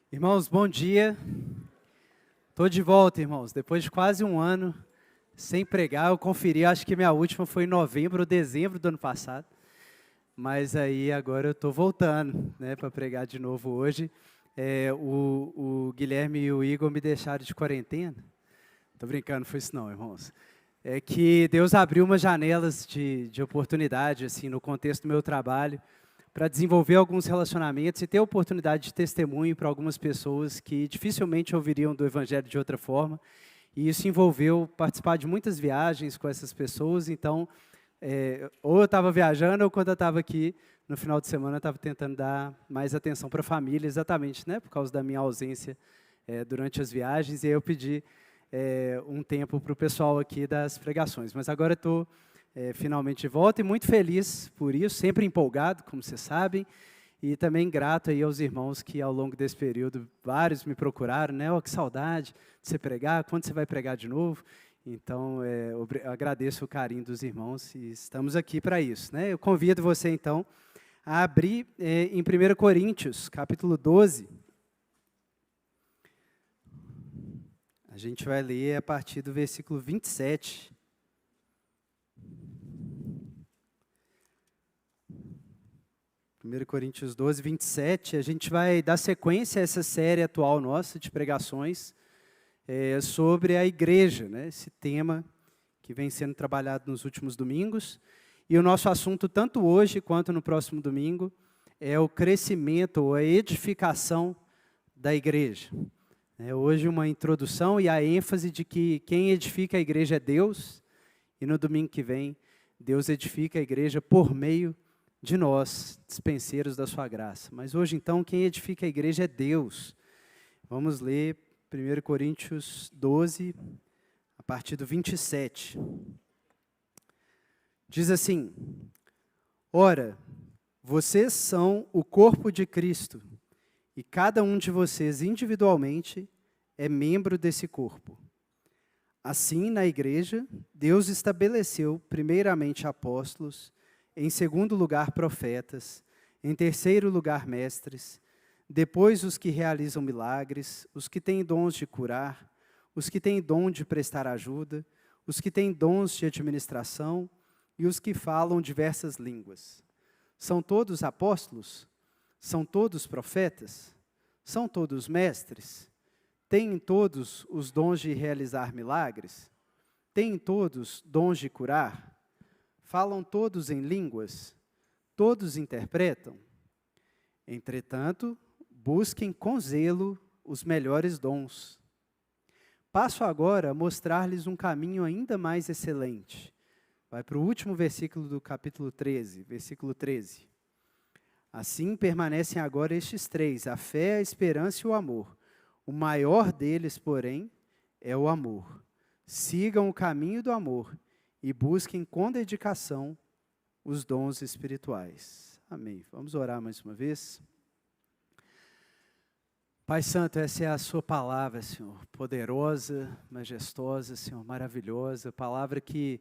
Irmãos, bom dia. Estou de volta, irmãos. Depois de quase um ano sem pregar, eu conferi, acho que minha última foi em novembro ou dezembro do ano passado. Mas aí agora eu estou voltando, né, para pregar de novo hoje. O Guilherme e o Igor me deixaram de quarentena. Estou brincando, não foi isso não, irmãos. É que Deus abriu umas janelas de oportunidade, assim, no contexto do meu trabalho, para desenvolver alguns relacionamentos e ter oportunidade de testemunho para algumas pessoas que dificilmente ouviriam do Evangelho de outra forma. E isso envolveu participar de muitas viagens com essas pessoas. Então, ou eu estava viajando, ou quando eu estava aqui, no final de semana, eu estava tentando dar mais atenção para a família, exatamente, né, por causa da minha ausência durante as viagens. E aí eu pedi um tempo para o pessoal aqui das pregações. Mas agora eu estou finalmente de volta e muito feliz por isso, sempre empolgado, como vocês sabem, e também grato aí aos irmãos que ao longo desse período, vários me procuraram, né, que saudade de você pregar, quando você vai pregar de novo? Então, eu agradeço o carinho dos irmãos e estamos aqui para isso, né? Eu convido você, então, a abrir em 1 Coríntios, capítulo 12. A gente vai ler a partir do versículo 27. 1 Coríntios 12, 27, a gente vai dar sequência a essa série atual nossa de pregações sobre a igreja, né? Esse tema que vem sendo trabalhado nos últimos domingos. E o nosso assunto, tanto hoje quanto no próximo domingo, é o crescimento ou a edificação da igreja. Hoje uma introdução e a ênfase de que quem edifica a igreja é Deus, e no domingo que vem, Deus edifica a igreja por meio de nós, dispenseiros da sua graça. Mas hoje, então, quem edifica a igreja é Deus. Vamos ler 1 Coríntios 12, a partir do 27. Diz assim: Ora, vocês são o corpo de Cristo, e cada um de vocês individualmente é membro desse corpo. Assim, na igreja, Deus estabeleceu primeiramente apóstolos, em segundo lugar, profetas, em terceiro lugar, mestres, depois os que realizam milagres, os que têm dons de curar, os que têm dom de prestar ajuda, os que têm dons de administração e os que falam diversas línguas. São todos apóstolos? São todos profetas? São todos mestres? Têm todos os dons de realizar milagres? Têm todos dons de curar? Falam todos em línguas? Todos interpretam? Entretanto, busquem com zelo os melhores dons. Passo agora a mostrar-lhes um caminho ainda mais excelente. Vai para o último versículo do capítulo 13, versículo 13. Assim permanecem agora estes três, a fé, a esperança e o amor. O maior deles, porém, é o amor. Sigam o caminho do amor e busquem com dedicação os dons espirituais. Amém. Vamos orar mais uma vez. Pai Santo, essa é a sua palavra, Senhor, poderosa, majestosa, Senhor, maravilhosa, palavra que,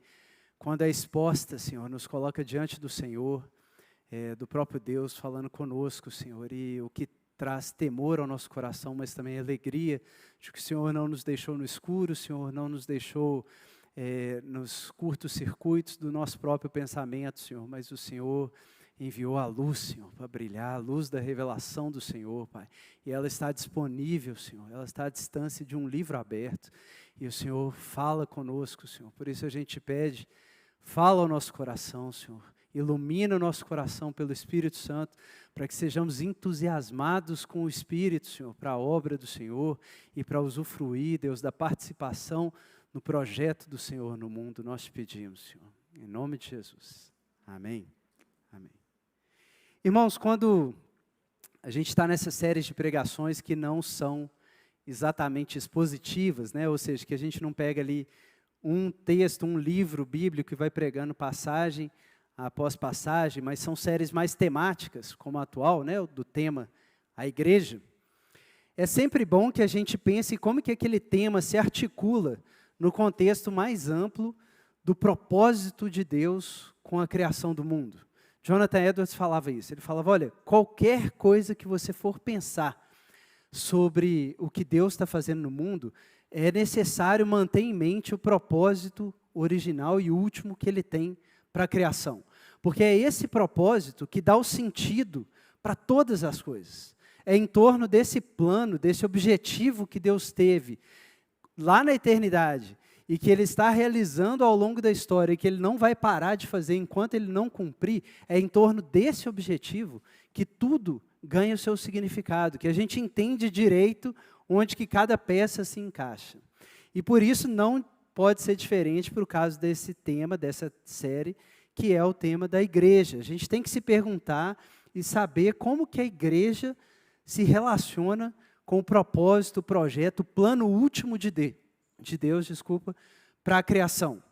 quando é exposta, Senhor, nos coloca diante do Senhor, do próprio Deus falando conosco, Senhor, e o que traz temor ao nosso coração, mas também alegria de que o Senhor não nos deixou no escuro, o Senhor não nos deixou nos curtos circuitos do nosso próprio pensamento, Senhor, mas o Senhor enviou a luz, Senhor, para brilhar, a luz da revelação do Senhor, Pai. E ela está disponível, Senhor, ela está à distância de um livro aberto. E o Senhor fala conosco, Senhor. Por isso a gente te pede, fala ao nosso coração, Senhor. Ilumina o nosso coração pelo Espírito Santo, para que sejamos entusiasmados com o Espírito, Senhor, para a obra do Senhor e para usufruir, Deus, da participação no projeto do Senhor no mundo. Nós te pedimos, Senhor, em nome de Jesus. Amém. Amém. Irmãos, quando a gente está nessa série de pregações que não são exatamente expositivas, né? Ou seja, que a gente não pega ali um texto, um livro bíblico e vai pregando passagem após passagem, mas são séries mais temáticas, como a atual, né? Do tema a igreja. É sempre bom que a gente pense como que aquele tema se articula no contexto mais amplo do propósito de Deus com a criação do mundo. Jonathan Edwards falava isso, ele falava, olha, qualquer coisa que você for pensar sobre o que Deus está fazendo no mundo, é necessário manter em mente o propósito original e último que Ele tem para a criação. Porque é esse propósito que dá o sentido para todas as coisas. É em torno desse plano, desse objetivo que Deus teve lá na eternidade, e que Ele está realizando ao longo da história, e que Ele não vai parar de fazer enquanto Ele não cumprir, é em torno desse objetivo que tudo ganha o seu significado, que a gente entende direito onde que cada peça se encaixa. E por isso não pode ser diferente para o caso desse tema, dessa série, que é o tema da igreja. A gente tem que se perguntar e saber como que a igreja se relaciona com o propósito, o projeto, o plano último de Deus, para a criação.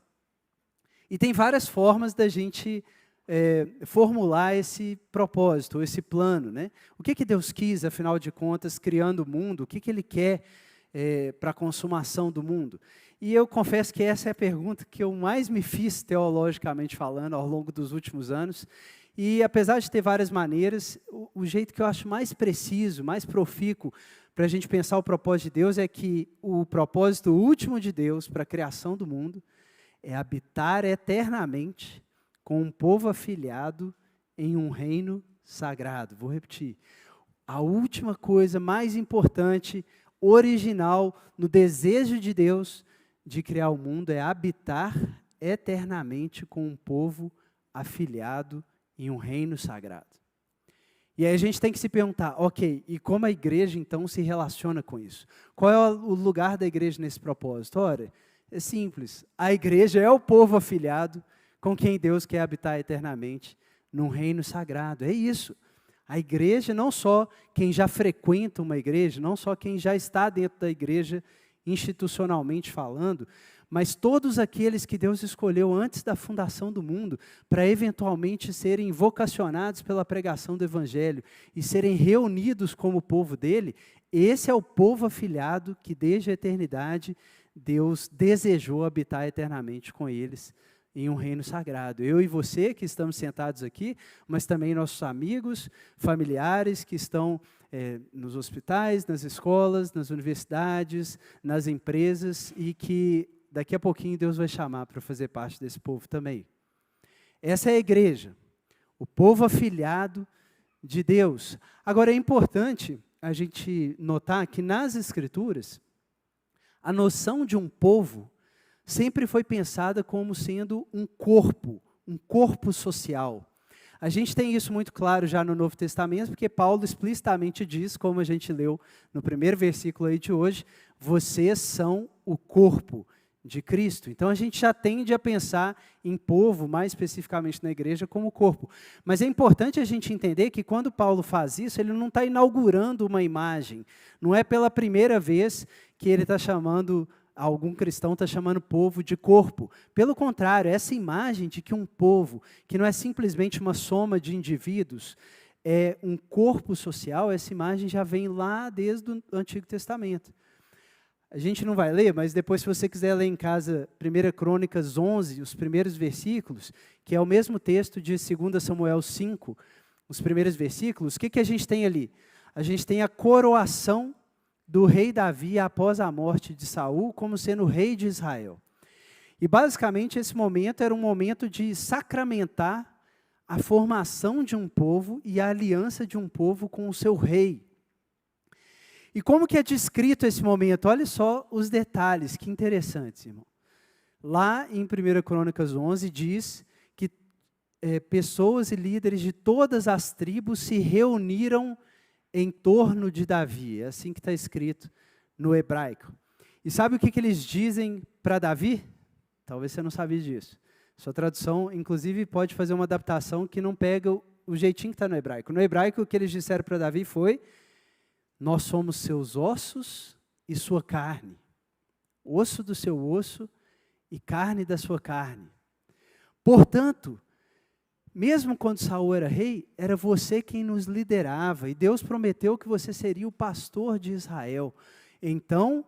E tem várias formas da gente formular esse propósito, esse plano, né? O que Deus quis, afinal de contas, criando o mundo? O que Ele quer para a consumação do mundo? E eu confesso que essa é a pergunta que eu mais me fiz, teologicamente falando, ao longo dos últimos anos. E apesar de ter várias maneiras, o jeito que eu acho mais preciso, mais profícuo, para a gente pensar o propósito de Deus é que o propósito último de Deus para a criação do mundo é habitar eternamente com um povo afiliado em um reino sagrado. Vou repetir. A última coisa mais importante, original, no desejo de Deus de criar o mundo é habitar eternamente com um povo afiliado em um reino sagrado. E aí a gente tem que se perguntar, ok, e como a igreja então se relaciona com isso? Qual é o lugar da igreja nesse propósito? Ora, é simples, a igreja é o povo afiliado com quem Deus quer habitar eternamente num reino sagrado, é isso. A igreja, não só quem já frequenta uma igreja, não só quem já está dentro da igreja institucionalmente falando, mas todos aqueles que Deus escolheu antes da fundação do mundo para eventualmente serem vocacionados pela pregação do Evangelho e serem reunidos como povo dele, esse é o povo afiliado que desde a eternidade Deus desejou habitar eternamente com eles em um reino sagrado. Eu e você que estamos sentados aqui, mas também nossos amigos, familiares que estão nos hospitais, nas escolas, nas universidades, nas empresas e que daqui a pouquinho Deus vai chamar para fazer parte desse povo também. Essa é a igreja, o povo afiliado de Deus. Agora é importante a gente notar que nas Escrituras, a noção de um povo sempre foi pensada como sendo um corpo social. A gente tem isso muito claro já no Novo Testamento, porque Paulo explicitamente diz, como a gente leu no primeiro versículo aí de hoje, vocês são o corpo de Cristo. Então a gente já tende a pensar em povo, mais especificamente na igreja, como corpo. Mas é importante a gente entender que quando Paulo faz isso, ele não está inaugurando uma imagem. Não é pela primeira vez que ele está chamando, algum cristão está chamando povo de corpo. Pelo contrário, essa imagem de que um povo, que não é simplesmente uma soma de indivíduos, é um corpo social, essa imagem já vem lá desde o Antigo Testamento. A gente não vai ler, mas depois, se você quiser ler em casa 1 Crônicas 11, os primeiros versículos, que é o mesmo texto de 2 Samuel 5, os primeiros versículos, o que a gente tem ali? A gente tem a coroação do rei Davi após a morte de Saul, como sendo rei de Israel. E basicamente esse momento era um momento de sacramentar a formação de um povo e a aliança de um povo com o seu rei. E como que é descrito esse momento? Olha só os detalhes, que interessantes, irmão. Lá em 1 Crônicas 11 diz que pessoas e líderes de todas as tribos se reuniram em torno de Davi. É assim que está escrito no hebraico. E sabe o que eles dizem para Davi? Talvez você não sabia disso. Sua tradução, inclusive, pode fazer uma adaptação que não pega o jeitinho que está no hebraico. No hebraico, o que eles disseram para Davi foi: nós somos seus ossos e sua carne. Osso do seu osso e carne da sua carne. Portanto, mesmo quando Saul era rei, era você quem nos liderava, e Deus prometeu que você seria o pastor de Israel. Então,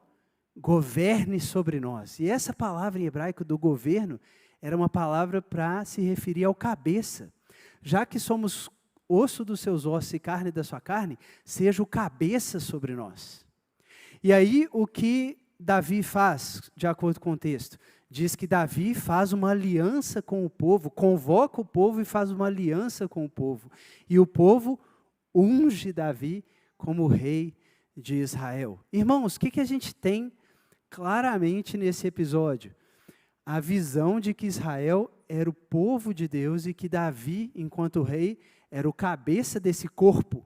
governe sobre nós. E essa palavra em hebraico do governo era uma palavra para se referir ao cabeça. Já que somos osso dos seus ossos e carne da sua carne, seja o cabeça sobre nós. E aí o que Davi faz, de acordo com o texto? Diz que Davi faz uma aliança com o povo, convoca o povo e faz uma aliança com o povo. E o povo unge Davi como rei de Israel. Irmãos, o que a gente tem claramente nesse episódio? A visão de que Israel era o povo de Deus e que Davi, enquanto rei, era o cabeça desse corpo.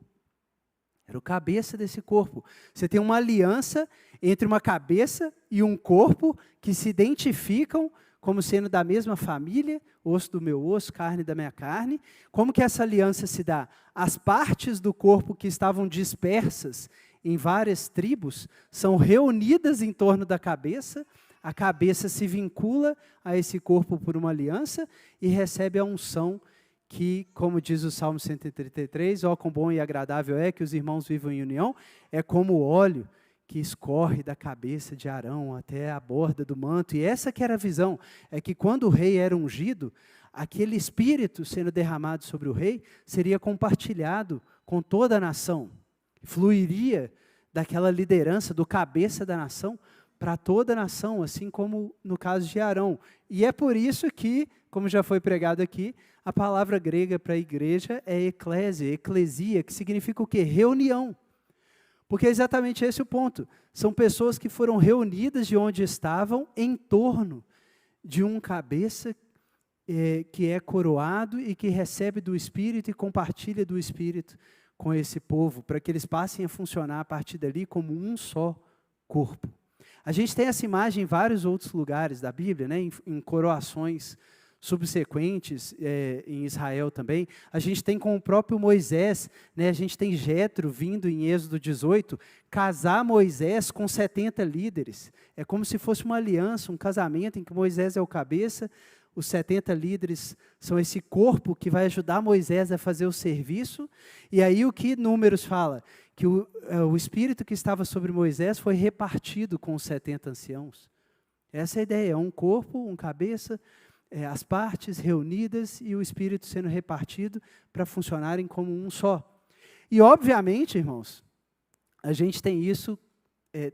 Era o cabeça desse corpo. Você tem uma aliança entre uma cabeça e um corpo que se identificam como sendo da mesma família, osso do meu osso, carne da minha carne. Como que essa aliança se dá? As partes do corpo que estavam dispersas em várias tribos são reunidas em torno da cabeça. A cabeça se vincula a esse corpo por uma aliança e recebe a unção que, como diz o Salmo 133, ó, quão bom e agradável é que os irmãos vivam em união, é como o óleo que escorre da cabeça de Arão até a borda do manto. E essa que era a visão, é que quando o rei era ungido, aquele espírito sendo derramado sobre o rei seria compartilhado com toda a nação. Fluiria daquela liderança, do cabeça da nação, para toda a nação, assim como no caso de Arão. E é por isso que, como já foi pregado aqui, a palavra grega para igreja é eclesia, que significa o quê? Reunião. Porque é exatamente esse o ponto. São pessoas que foram reunidas de onde estavam em torno de um cabeça que é coroado e que recebe do Espírito e compartilha do Espírito com esse povo, para que eles passem a funcionar a partir dali como um só corpo. A gente tem essa imagem em vários outros lugares da Bíblia, né, em coroações subsequentes em Israel também. A gente tem com o próprio Moisés, né, a gente tem Jetro vindo em Êxodo 18, casar Moisés com 70 líderes. É como se fosse uma aliança, um casamento em que Moisés é o cabeça, os 70 líderes são esse corpo que vai ajudar Moisés a fazer o serviço. E aí o que Números fala? Que o espírito que estava sobre Moisés foi repartido com os 70 anciãos. Essa é a ideia, um corpo, um cabeça, as partes reunidas e o espírito sendo repartido para funcionarem como um só. E obviamente, irmãos, a gente tem isso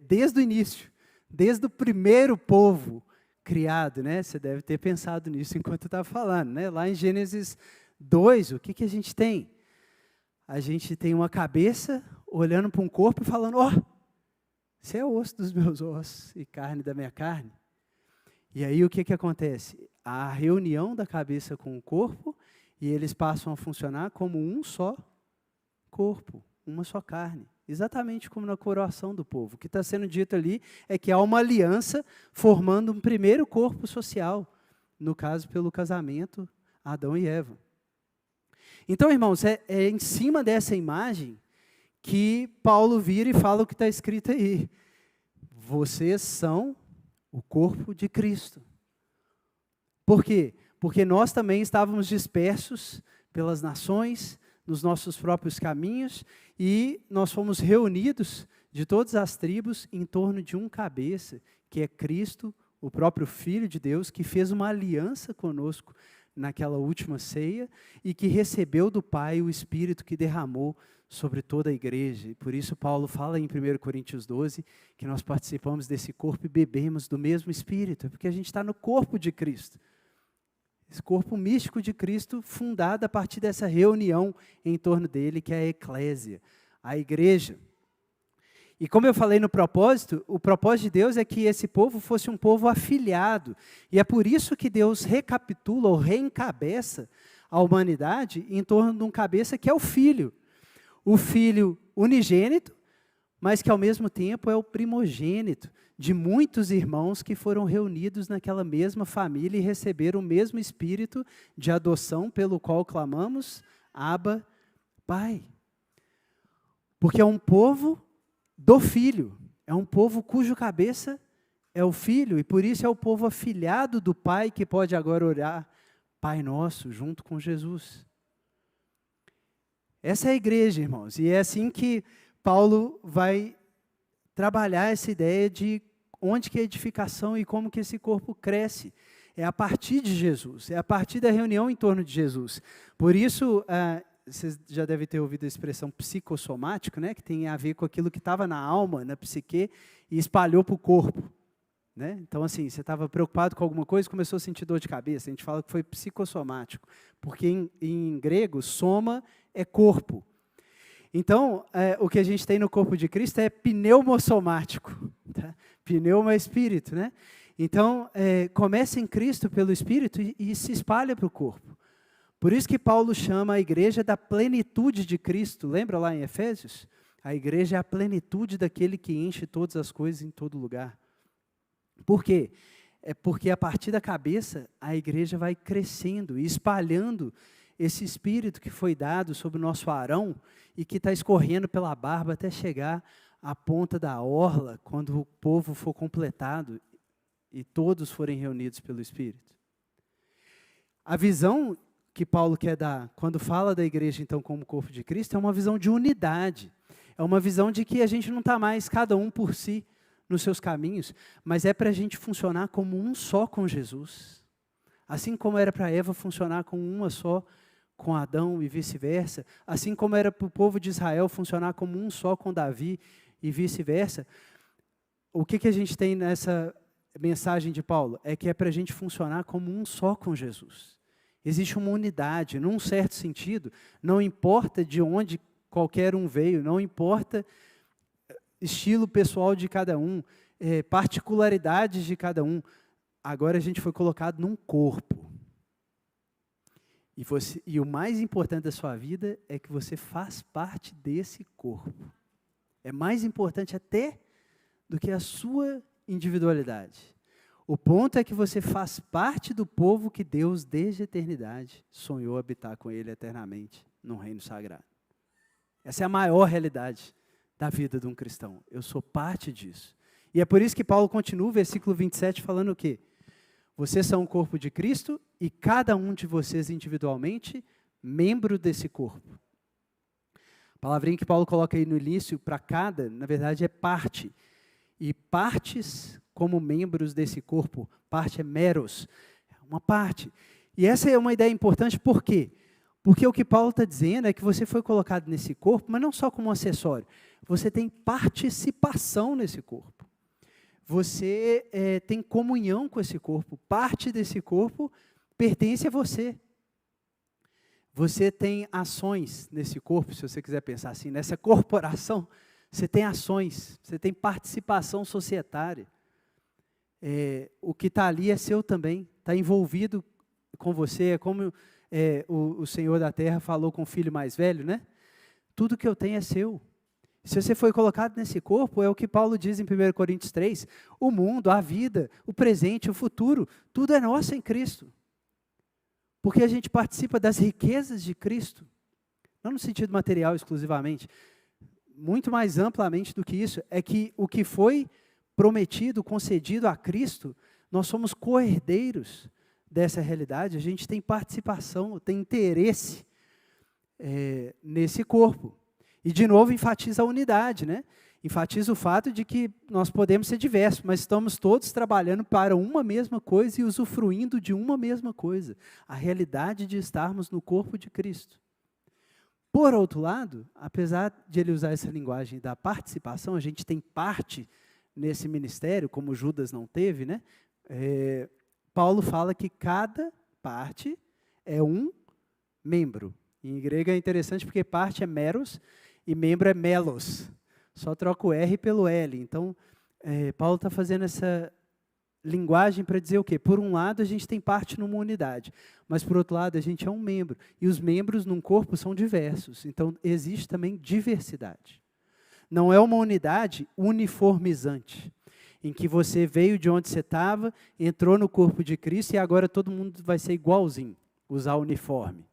desde o início, desde o primeiro povo criado, né? Você deve ter pensado nisso enquanto eu estava falando, né? Lá em Gênesis 2, o que a gente tem? A gente tem uma cabeça olhando para um corpo e falando, ó, você é osso dos meus ossos e carne da minha carne. E aí o que acontece? A reunião da cabeça com o corpo e eles passam a funcionar como um só corpo, uma só carne. Exatamente como na coroação do povo. O que está sendo dito ali é que há uma aliança formando um primeiro corpo social, no caso pelo casamento, Adão e Eva. Então, irmãos, é em cima dessa imagem que Paulo vira e fala o que está escrito aí. Vocês são o corpo de Cristo. Por quê? Porque nós também estávamos dispersos pelas nações, nos nossos próprios caminhos, e nós fomos reunidos de todas as tribos em torno de um cabeça, que é Cristo, o próprio Filho de Deus, que fez uma aliança conosco naquela última ceia e que recebeu do Pai o Espírito que derramou sobre toda a igreja. E por isso Paulo fala em 1 Coríntios 12 que nós participamos desse corpo e bebemos do mesmo Espírito, porque a gente está no corpo de Cristo. Esse corpo místico de Cristo, fundado a partir dessa reunião em torno dele, que é a eclésia, a igreja. E como eu falei no propósito, o propósito de Deus é que esse povo fosse um povo afiliado. E é por isso que Deus recapitula ou reencabeça a humanidade em torno de um cabeça que é o Filho. O Filho unigênito, mas que ao mesmo tempo é o primogênito de muitos irmãos que foram reunidos naquela mesma família e receberam o mesmo espírito de adoção pelo qual clamamos, Abba, Pai. Porque é um povo do Filho, é um povo cujo cabeça é o Filho, e por isso é o povo afilhado do Pai que pode agora orar, Pai Nosso, junto com Jesus. Essa é a igreja, irmãos, e é assim que Paulo vai trabalhar essa ideia de onde que é a edificação e como que esse corpo cresce. É a partir de Jesus, é a partir da reunião em torno de Jesus. Por isso, vocês já devem ter ouvido a expressão psicossomático, né? Que tem a ver com aquilo que estava na alma, na psique, e espalhou para o corpo. Né? Então, assim, você estava preocupado com alguma coisa, começou a sentir dor de cabeça. A gente fala que foi psicossomático, porque em grego, soma é corpo. Então, o que a gente tem no corpo de Cristo é pneumossomático. Tá? Pneuma é espírito, né? Então, começa em Cristo pelo Espírito e se espalha para o corpo. Por isso que Paulo chama a igreja da plenitude de Cristo. Lembra lá em Efésios? A igreja é a plenitude daquele que enche todas as coisas em todo lugar. Por quê? É porque a partir da cabeça, a igreja vai crescendo e espalhando esse espírito que foi dado sobre o nosso Arão e que está escorrendo pela barba até chegar à ponta da orla, quando o povo for completado e todos forem reunidos pelo Espírito. A visão que Paulo quer dar, quando fala da igreja, então, como corpo de Cristo, é uma visão de unidade. É uma visão de que a gente não está mais cada um por si, nos seus caminhos, mas é para a gente funcionar como um só com Jesus. Assim como era para Eva funcionar como uma só com Adão e vice-versa, assim como era para o povo de Israel funcionar como um só com Davi e vice-versa, o que a gente tem nessa mensagem de Paulo? É que é para a gente funcionar como um só com Jesus. Existe uma unidade, num certo sentido, não importa de onde qualquer um veio, não importa estilo pessoal de cada um, particularidades de cada um. Agora a gente foi colocado num corpo. E o mais importante da sua vida é que você faz parte desse corpo. É mais importante até do que a sua individualidade. O ponto é que você faz parte do povo que Deus, desde a eternidade, sonhou habitar com Ele eternamente, num reino sagrado. Essa é a maior realidade da vida de um cristão. Eu sou parte disso. E é por isso que Paulo continua, versículo 27, falando o quê? Vocês são o corpo de Cristo e cada um de vocês individualmente, membro desse corpo. A palavrinha que Paulo coloca aí no início, para cada, na verdade é parte. E partes como membros desse corpo, parte é meros, uma parte. E essa é uma ideia importante, por quê? Porque o que Paulo está dizendo é que você foi colocado nesse corpo, mas não só como um acessório. Você tem participação nesse corpo. Você tem comunhão com esse corpo. Parte desse corpo pertence a você. Você tem ações nesse corpo, se você quiser pensar assim, nessa corporação, você tem ações, você tem participação societária. O que está ali é seu também, está envolvido com você, é como o Senhor da Terra falou com o filho mais velho, né? Tudo que eu tenho é seu. Se você foi colocado nesse corpo, é o que Paulo diz em 1 Coríntios 3, o mundo, a vida, o presente, o futuro, tudo é nosso em Cristo. Porque a gente participa das riquezas de Cristo, não no sentido material exclusivamente, muito mais amplamente do que isso, é que o que foi prometido, concedido a Cristo, nós somos co-herdeiros dessa realidade, a gente tem participação, tem interesse nesse corpo. E, de novo, enfatiza a unidade, né? Enfatiza o fato de que nós podemos ser diversos, mas estamos todos trabalhando para uma mesma coisa e usufruindo de uma mesma coisa. A realidade de estarmos no corpo de Cristo. Por outro lado, apesar de ele usar essa linguagem da participação, a gente tem parte nesse ministério, como Judas não teve, né? Paulo fala que cada parte é um membro. Em grego é interessante porque parte é meros, e membro é melos, só troca o R pelo L. Então, Paulo está fazendo essa linguagem para dizer o quê? Por um lado, a gente tem parte numa unidade, mas por outro lado, a gente é um membro. E os membros num corpo são diversos, então existe também diversidade. Não é uma unidade uniformizante, em que você veio de onde você estava, entrou no corpo de Cristo e agora todo mundo vai ser igualzinho, usar uniforme.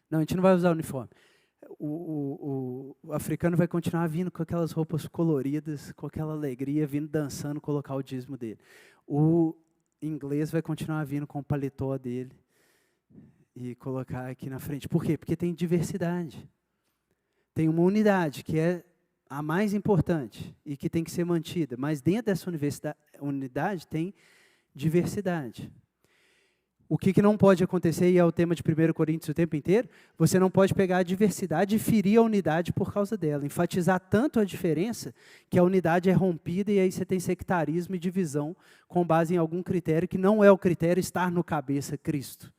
Não, a gente não vai usar uniforme. O africano vai continuar vindo com aquelas roupas coloridas, com aquela alegria, vindo dançando, colocar o dízimo dele. O inglês vai continuar vindo com o paletó dele e colocar aqui na frente. Por quê? Porque tem diversidade. Tem uma unidade que é a mais importante e que tem que ser mantida, mas dentro dessa unidade tem diversidade. O que não pode acontecer, e é o tema de 1 Coríntios o tempo inteiro, você não pode pegar a diversidade e ferir a unidade por causa dela. Enfatizar tanto a diferença que a unidade é rompida e aí você tem sectarismo e divisão com base em algum critério que não é o critério estar no cabeça Cristo.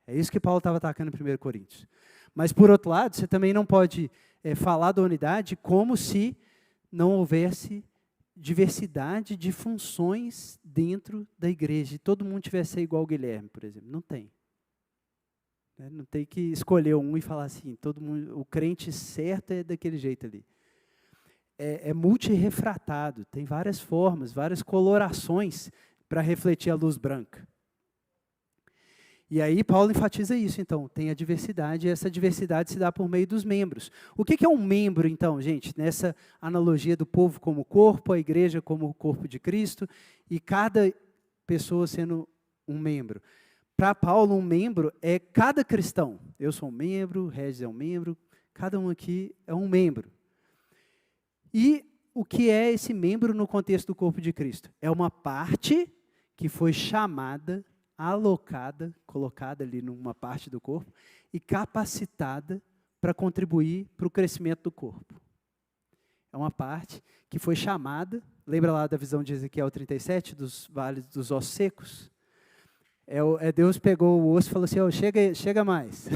É isso que Paulo estava atacando em 1 Coríntios. Mas, por outro lado, você também não pode falar da unidade como se não houvesse diversidade de funções dentro da igreja. E todo mundo tivesse ser igual ao Guilherme, por exemplo. Não tem. Não tem que escolher um e falar assim, todo mundo, o crente certo é daquele jeito ali. É multirefratado, tem várias formas, várias colorações para refletir a luz branca. E aí Paulo enfatiza isso, então, tem a diversidade, e essa diversidade se dá por meio dos membros. O que é um membro, então, gente? Nessa analogia do povo como corpo, a igreja como o corpo de Cristo, e cada pessoa sendo um membro. Para Paulo, um membro é cada cristão. Eu sou um membro, Regis é um membro, cada um aqui é um membro. E o que é esse membro no contexto do corpo de Cristo? É uma parte que foi chamada, alocada, colocada ali numa parte do corpo e capacitada para contribuir para o crescimento do corpo. É uma parte que foi chamada, lembra lá da visão de Ezequiel 37, dos vales dos ossos secos? Deus pegou o osso e falou assim, chega mais,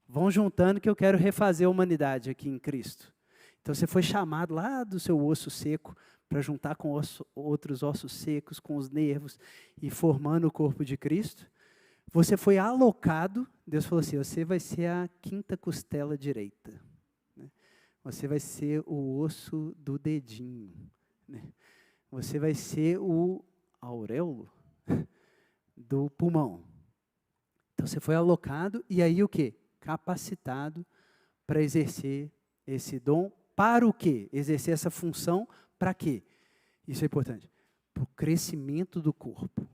vão juntando que eu quero refazer a humanidade aqui em Cristo. Então você foi chamado lá do seu osso seco para juntar com outros ossos secos, com os nervos, e formando o corpo de Cristo. Você foi alocado, Deus falou assim, você vai ser a quinta costela direita. Né? Você vai ser o osso do dedinho. Né? Você vai ser o auréolo do pulmão. Então você foi alocado, e aí o quê? Capacitado para exercer esse dom. Para o quê? Exercer essa função. Para quê? Isso é importante. Para o crescimento do corpo.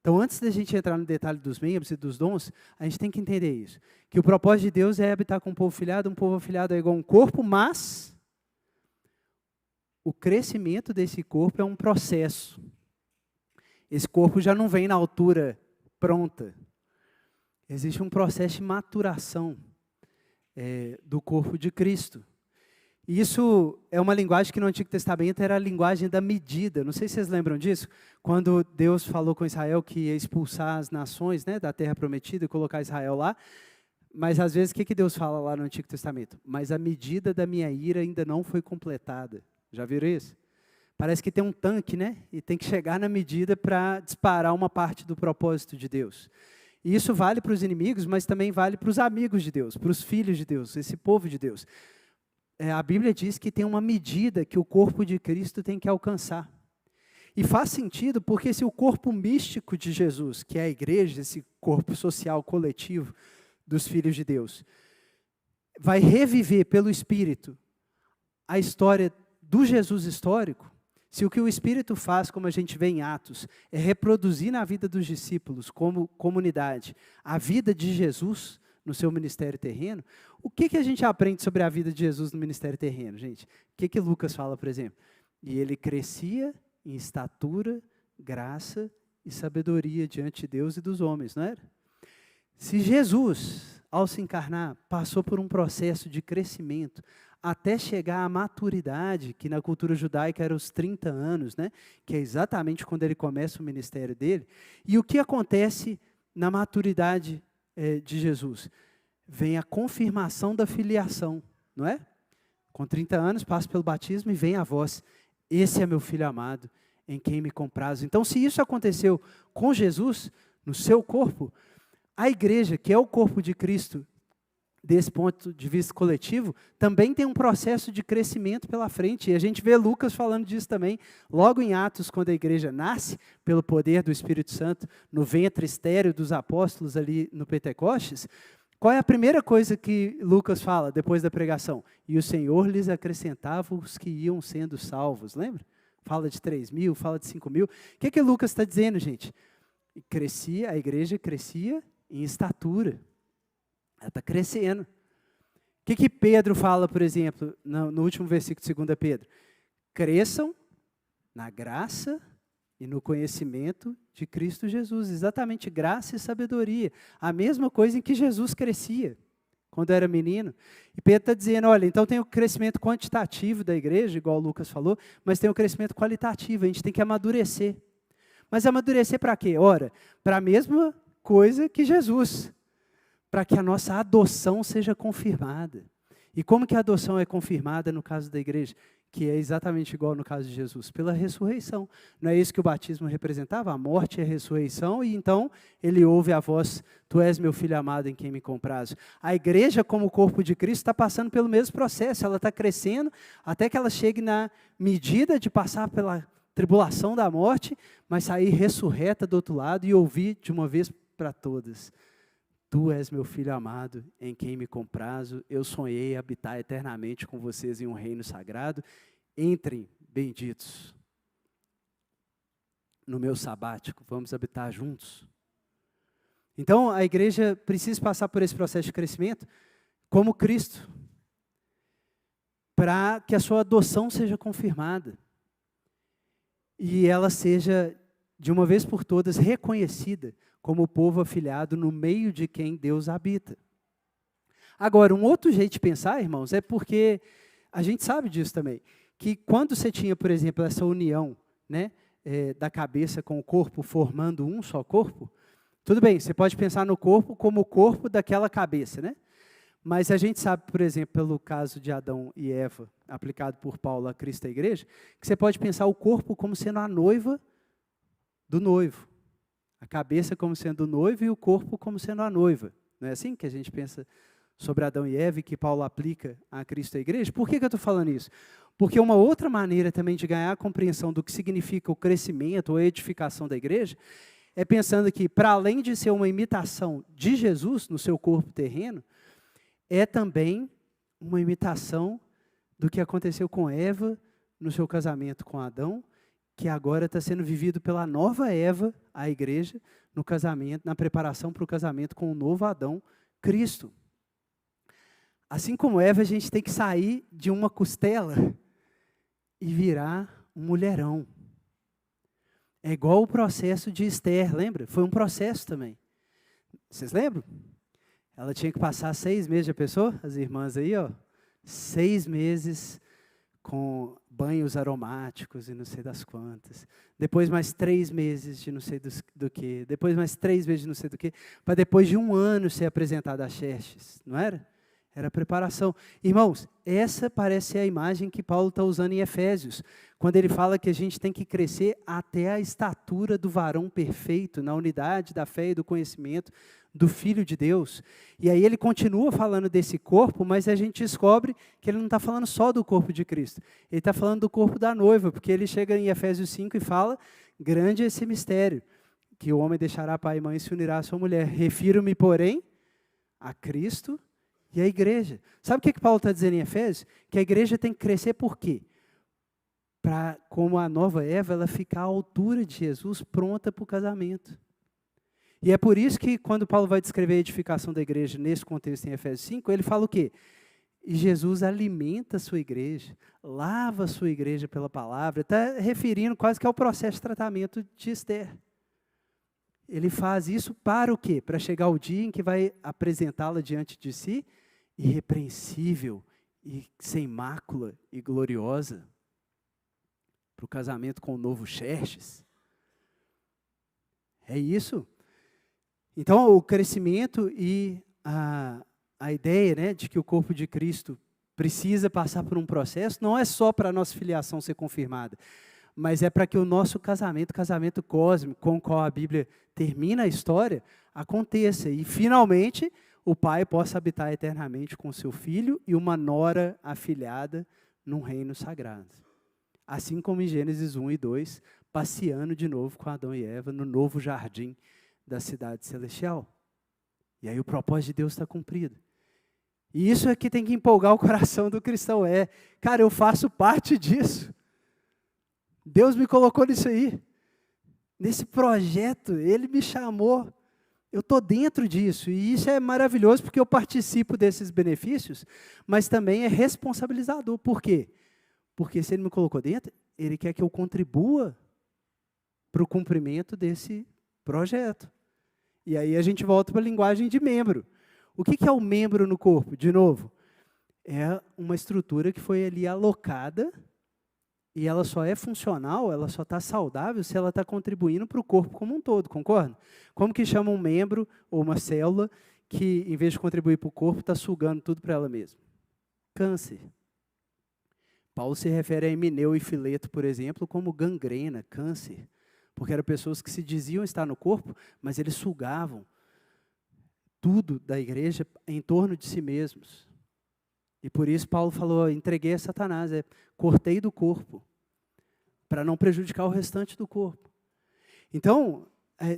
Então, antes da gente entrar no detalhe dos membros e dos dons, a gente tem que entender isso. Que o propósito de Deus é habitar com um povo afilhado é igual a um corpo, mas o crescimento desse corpo é um processo. Esse corpo já não vem na altura pronta. Existe um processo de maturação do corpo de Cristo. E isso é uma linguagem que no Antigo Testamento era a linguagem da medida. Não sei se vocês lembram disso. Quando Deus falou com Israel que ia expulsar as nações, né, da terra prometida e colocar Israel lá. Mas às vezes o que Deus fala lá no Antigo Testamento? Mas a medida da minha ira ainda não foi completada. Já viram isso? Parece que tem um tanque, né? E tem que chegar na medida para disparar uma parte do propósito de Deus. E isso vale para os inimigos, mas também vale para os amigos de Deus, para os filhos de Deus, esse povo de Deus. A Bíblia diz que tem uma medida que o corpo de Cristo tem que alcançar. E faz sentido porque se o corpo místico de Jesus, que é a igreja, esse corpo social coletivo dos filhos de Deus, vai reviver pelo Espírito a história do Jesus histórico, se o que o Espírito faz, como a gente vê em Atos, é reproduzir na vida dos discípulos, como comunidade, a vida de Jesus no seu ministério terreno, o que a gente aprende sobre a vida de Jesus no ministério terreno, gente? O que Lucas fala, por exemplo? E ele crescia em estatura, graça e sabedoria diante de Deus e dos homens, não era? Se Jesus, ao se encarnar, passou por um processo de crescimento, até chegar à maturidade, que na cultura judaica era os 30 anos, né? Que é exatamente quando ele começa o ministério dele. E o que acontece na maturidade de Jesus? Vem a confirmação da filiação, não é? Com 30 anos, passa pelo batismo e vem a voz, esse é meu filho amado, em quem me comprazo. Então, se isso aconteceu com Jesus, no seu corpo, a igreja, que é o corpo de Cristo, desse ponto de vista coletivo, também tem um processo de crescimento pela frente. E a gente vê Lucas falando disso também, logo em Atos, quando a igreja nasce, pelo poder do Espírito Santo, no ventre estéril dos apóstolos ali no Pentecostes. Qual é a primeira coisa que Lucas fala depois da pregação? E o Senhor lhes acrescentava os que iam sendo salvos, lembra? Fala de 3.000, fala de 5.000. O que Lucas está dizendo, gente? A igreja crescia em estatura. Ela está crescendo. O que Pedro fala, por exemplo, no último versículo de 2 Pedro? Cresçam na graça e no conhecimento de Cristo Jesus. Exatamente, graça e sabedoria. A mesma coisa em que Jesus crescia quando era menino. E Pedro está dizendo, olha, então tem o crescimento quantitativo da igreja, igual o Lucas falou, mas tem o crescimento qualitativo, a gente tem que amadurecer. Mas amadurecer para quê? Ora, para a mesma coisa que Jesus, para que a nossa adoção seja confirmada. E como que a adoção é confirmada no caso da igreja? Que é exatamente igual no caso de Jesus, pela ressurreição. Não é isso que o batismo representava? A morte e a ressurreição, e então ele ouve a voz, tu és meu filho amado em quem me comprazo. A igreja, como o corpo de Cristo, está passando pelo mesmo processo, ela está crescendo até que ela chegue na medida de passar pela tribulação da morte, mas sair ressurreta do outro lado e ouvir de uma vez para todas, tu és meu filho amado, em quem me comprazo, eu sonhei habitar eternamente com vocês em um reino sagrado. Entrem, benditos, no meu sabático, vamos habitar juntos. Então, a igreja precisa passar por esse processo de crescimento como Cristo, para que a sua adoção seja confirmada e ela seja, de uma vez por todas, reconhecida como o povo afilhado no meio de quem Deus habita. Agora, um outro jeito de pensar, irmãos, é porque a gente sabe disso também, que quando você tinha, por exemplo, essa união, né, da cabeça com o corpo, formando um só corpo, tudo bem, você pode pensar no corpo como o corpo daquela cabeça, né? Mas a gente sabe, por exemplo, pelo caso de Adão e Eva, aplicado por Paulo a Cristo e a igreja, que você pode pensar o corpo como sendo a noiva do noivo. A cabeça como sendo o noivo e o corpo como sendo a noiva. Não é assim que a gente pensa sobre Adão e Eva e que Paulo aplica a Cristo e a igreja? Por que eu estou falando isso? Porque uma outra maneira também de ganhar a compreensão do que significa o crescimento ou a edificação da igreja é pensando que, para além de ser uma imitação de Jesus no seu corpo terreno, é também uma imitação do que aconteceu com Eva no seu casamento com Adão, que agora está sendo vivido pela nova Eva, a igreja, no casamento, na preparação para o casamento com o novo Adão, Cristo. Assim como Eva, a gente tem que sair de uma costela e virar um mulherão. É igual o processo de Esther, lembra? Foi um processo também. Vocês lembram? Ela tinha que passar 6 meses, já pensou? As irmãs aí, ó, 6 meses com banhos aromáticos e não sei das quantas. Depois mais 3 meses de não sei do que. Depois mais 3 meses de não sei do que. Para depois de 1 ano ser apresentada a Xerxes, não era? Era a preparação. Irmãos, essa parece ser a imagem que Paulo está usando em Efésios, quando ele fala que a gente tem que crescer até a estatura do varão perfeito, na unidade da fé e do conhecimento do Filho de Deus. E aí ele continua falando desse corpo, mas a gente descobre que ele não está falando só do corpo de Cristo. Ele está falando do corpo da noiva, porque ele chega em Efésios 5 e fala, grande é esse mistério, que o homem deixará pai e mãe e se unirá à sua mulher. Refiro-me, porém, a Cristo e a igreja. Sabe o que Paulo está dizendo em Efésios? Que a igreja tem que crescer por quê? Para, como a nova Eva, ela ficar à altura de Jesus, pronta para o casamento. E é por isso que, quando Paulo vai descrever a edificação da igreja, nesse contexto em Efésios 5, ele fala o quê? E Jesus alimenta a sua igreja, lava a sua igreja pela palavra, está referindo quase que ao processo de tratamento de Esther. Ele faz isso para o quê? Para chegar o dia em que vai apresentá-la diante de si, irrepreensível, e sem mácula e gloriosa, para o casamento com o novo Xerxes. É isso. Então, o crescimento e a ideia, né, de que o corpo de Cristo precisa passar por um processo, não é só para a nossa filiação ser confirmada, mas é para que o nosso casamento cósmico, com o qual a Bíblia termina a história, aconteça. E, finalmente, o pai possa habitar eternamente com seu filho e uma nora afilhada num reino sagrado. Assim como em Gênesis 1 e 2, passeando de novo com Adão e Eva no novo jardim da cidade celestial. E aí o propósito de Deus está cumprido. E isso é que tem que empolgar o coração do cristão. Cara, eu faço parte disso. Deus me colocou nisso aí. Nesse projeto, Ele me chamou. Eu estou dentro disso. E isso é maravilhoso porque eu participo desses benefícios, mas também é responsabilizador. Por quê? Porque se Ele me colocou dentro, Ele quer que eu contribua para o cumprimento desse projeto. E aí a gente volta para a linguagem de membro. O que é o membro no corpo? De novo, é uma estrutura que foi ali alocada e ela só é funcional, ela só está saudável se ela está contribuindo para o corpo como um todo, concorda? Como que chama um membro ou uma célula que, em vez de contribuir para o corpo, está sugando tudo para ela mesma? Câncer. Paulo se refere a Emineu e Fileto, por exemplo, como gangrena, câncer, porque eram pessoas que se diziam estar no corpo, mas eles sugavam tudo da igreja em torno de si mesmos. E por isso Paulo falou, entreguei a Satanás, cortei do corpo, para não prejudicar o restante do corpo. Então,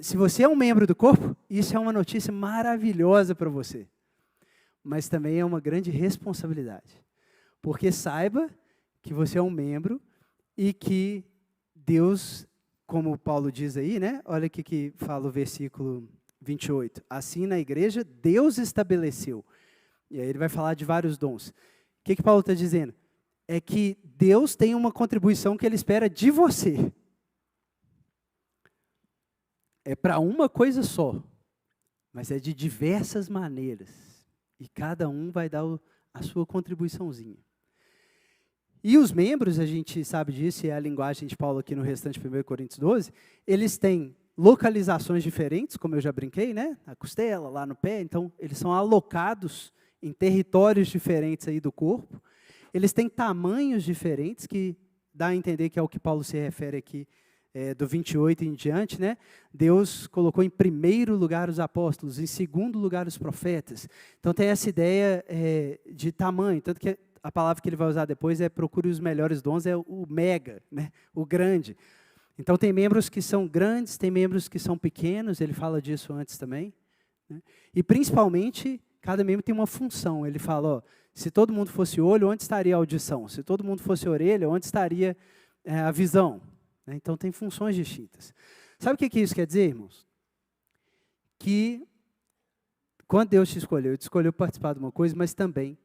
se você é um membro do corpo, isso é uma notícia maravilhosa para você. Mas também é uma grande responsabilidade. Porque saiba que você é um membro e que Deus, como Paulo diz aí, né? Olha aqui que fala o versículo 28. Assim, na igreja, Deus estabeleceu. E aí ele vai falar de vários dons. O que Paulo está dizendo? É que Deus tem uma contribuição que Ele espera de você. É para uma coisa só, mas é de diversas maneiras. E cada um vai dar a sua contribuiçãozinha. E os membros, a gente sabe disso, e é a linguagem de Paulo aqui no restante de 1 Coríntios 12, eles têm localizações diferentes, como eu já brinquei, né? Na costela, lá no pé, então eles são alocados em territórios diferentes aí do corpo. Eles têm tamanhos diferentes, que dá a entender que é o que Paulo se refere aqui, do 28 em diante, né? Deus colocou em primeiro lugar os apóstolos, em segundo lugar os profetas. Então tem essa ideia de tamanho, tanto que a palavra que ele vai usar depois é procure os melhores dons, é o mega, né? O grande. Então tem membros que são grandes, tem membros que são pequenos, ele fala disso antes também, né? E principalmente, cada membro tem uma função. Ele fala, ó, se todo mundo fosse olho, onde estaria a audição? Se todo mundo fosse orelha, onde estaria a visão? Então tem funções distintas. Sabe o que isso quer dizer, irmãos? Que quando Deus te escolheu participar de uma coisa, mas também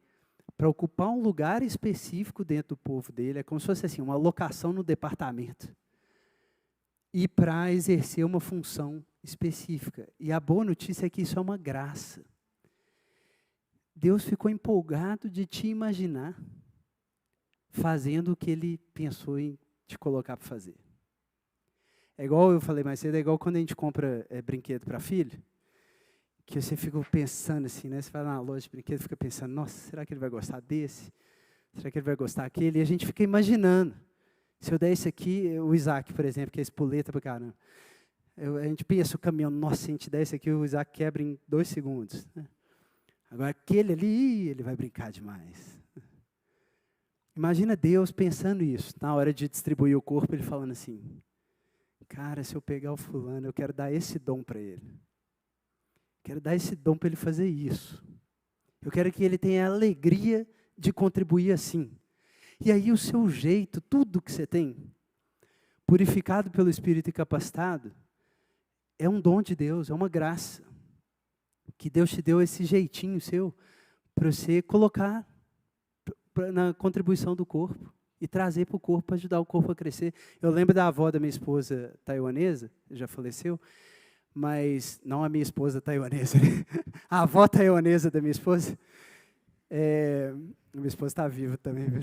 para ocupar um lugar específico dentro do povo dele, é como se fosse assim, uma alocação no departamento. E para exercer uma função específica. E a boa notícia é que isso é uma graça. Deus ficou empolgado de te imaginar fazendo o que Ele pensou em te colocar para fazer. É igual, eu falei mais cedo, é igual quando a gente compra brinquedo para filho, que você fica pensando assim, né? Você vai na loja de brinquedo e fica pensando, nossa, será que ele vai gostar desse? Será que ele vai gostar daquele? E a gente fica imaginando. Se eu der esse aqui, o Isaac, por exemplo, que é espoleta para caramba. A gente pensa o caminhão, nossa, se a gente der esse aqui, o Isaac quebra em 2 segundos. Né? Agora, aquele ali, ele vai brincar demais. Imagina Deus pensando isso, na hora de distribuir o corpo, Ele falando assim, cara, se eu pegar o fulano, eu quero dar esse dom para ele. Quero dar esse dom para ele fazer isso. Eu quero que ele tenha a alegria de contribuir assim. E aí o seu jeito, tudo que você tem, purificado pelo Espírito e capacitado, é um dom de Deus, é uma graça. Que Deus te deu esse jeitinho seu para você colocar na contribuição do corpo e trazer para o corpo, para ajudar o corpo a crescer. Eu lembro da avó da minha esposa taiwanesa, já faleceu, mas não a minha esposa taiwanesa, né? A avó taiwanesa da minha esposa. Minha esposa está viva também, viu?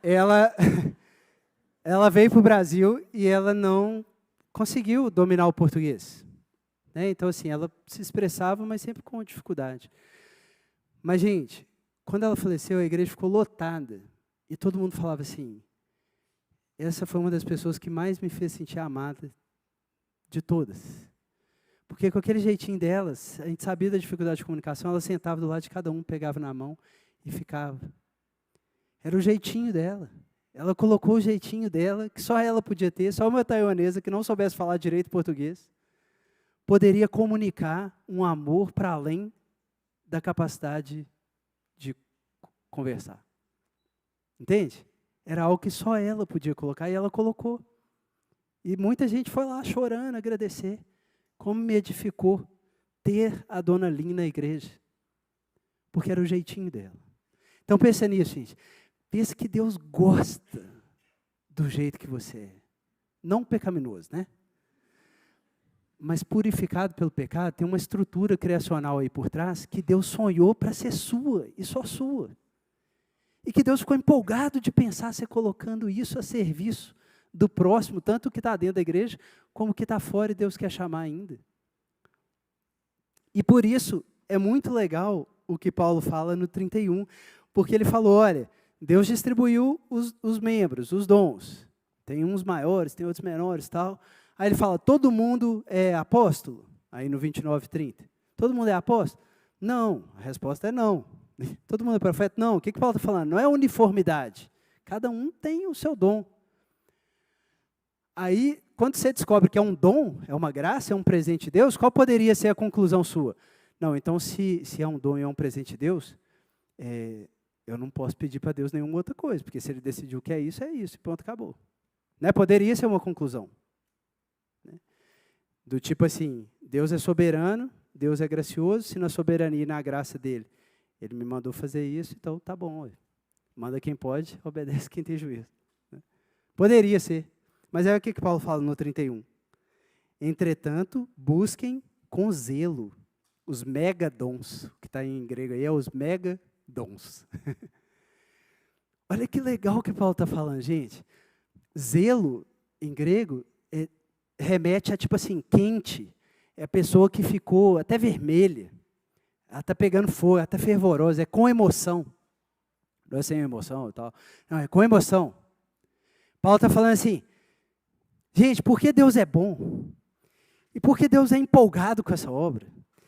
Ela veio para o Brasil e ela não conseguiu dominar o português. Né? Então, assim, ela se expressava, mas sempre com dificuldade. Mas, gente, quando ela faleceu, a igreja ficou lotada. E todo mundo falava assim, essa foi uma das pessoas que mais me fez sentir amada de todas. Porque com aquele jeitinho delas, a gente sabia da dificuldade de comunicação, ela sentava do lado de cada um, pegava na mão e ficava. Era o jeitinho dela. Ela colocou o jeitinho dela, que só ela podia ter, só uma taiwanesa que não soubesse falar direito português, poderia comunicar um amor para além da capacidade de conversar. Entende? Era algo que só ela podia colocar e ela colocou. E muita gente foi lá chorando, agradecer. Como me edificou ter a Dona Lin na igreja. Porque era o jeitinho dela. Então pensa nisso, gente. Pensa que Deus gosta do jeito que você é. não pecaminoso, né? Mas purificado pelo pecado, tem uma estrutura criacional aí por trás que Deus sonhou para ser sua e só sua. E que Deus ficou empolgado de pensar você colocando isso a serviço do próximo, tanto o que está dentro da igreja, como o que está fora e Deus quer chamar ainda. E por isso é muito legal o que Paulo fala no 31, porque ele falou, olha, Deus distribuiu os membros, os dons. Tem uns maiores, tem outros menores e tal. Aí ele fala, todo mundo é apóstolo? Aí no 29:30. Todo mundo é apóstolo? Não, a resposta é não. Todo mundo é profeta? Não. O que Paulo está falando? Não é uniformidade. Cada um tem o seu dom. Aí, quando você descobre que é um dom, é uma graça, é um presente de Deus, qual poderia ser a conclusão sua? Não, então se é um dom e é um presente de Deus, eu não posso pedir para Deus nenhuma outra coisa, porque se ele decidiu que é isso, e pronto, acabou. Né? Poderia ser uma conclusão. Né? Do tipo assim, Deus é soberano, Deus é gracioso, se na soberania e na graça dele, ele me mandou fazer isso, então tá bom. Olha. Manda quem pode, obedece quem tem juízo. Né? Poderia ser. Mas é o que Paulo fala no 31. Entretanto, busquem com zelo os megadons, o que está em grego aí é os megadons. Olha que legal que Paulo está falando, gente. Zelo, em grego, remete a tipo assim, quente. É a pessoa que ficou até vermelha. Ela está pegando fogo, ela está fervorosa, é com emoção. Não é sem emoção e tal. Não, é com emoção. Paulo está falando assim, gente, porque Deus é bom, e porque Deus é empolgado com essa obra,